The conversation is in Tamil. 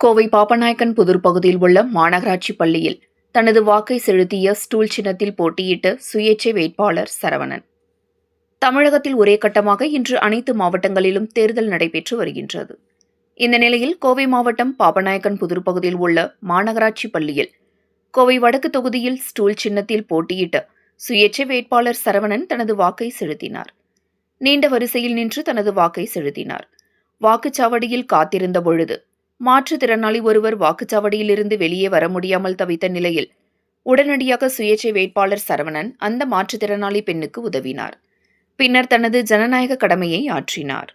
கோவை பாப்பநாயக்கன் புதூர் பகுதியில் உள்ள மாநகராட்சி பள்ளியில் தனது வாக்கை செலுத்திய ஸ்டூல் சின்னத்தில் போட்டியிட்ட சுயேட்சை வேட்பாளர் சரவணன். தமிழகத்தில் ஒரே கட்டமாக இன்று அனைத்து மாவட்டங்களிலும் தேர்தல் நடைபெற்று வருகின்றது. இந்த நிலையில் கோவை மாவட்டம் பாப்பநாயக்கன் புதூர் பகுதியில் உள்ள மாநகராட்சி பள்ளியில் கோவை வடக்கு தொகுதியில் ஸ்டூல் சின்னத்தில் போட்டியிட்ட சுயேட்சை வேட்பாளர் சரவணன் தனது வாக்கை செலுத்தினார். நீண்ட வரிசையில் நின்று தனது வாக்கை செலுத்தினார். வாக்குச்சாவடியில் காத்திருந்த பொழுது மாற்றுத்திறனாளி ஒருவர் வாக்குச்சாவடியிலிருந்து வெளியே வர முடியாமல் தவித்த நிலையில் உடனடியாக சுயேட்சை வேட்பாளர் சரவணன் அந்த மாற்றுத்திறனாளி பெண்ணுக்கு உதவினார். பின்னர் தனது ஜனநாயக கடமையை ஆற்றினார்.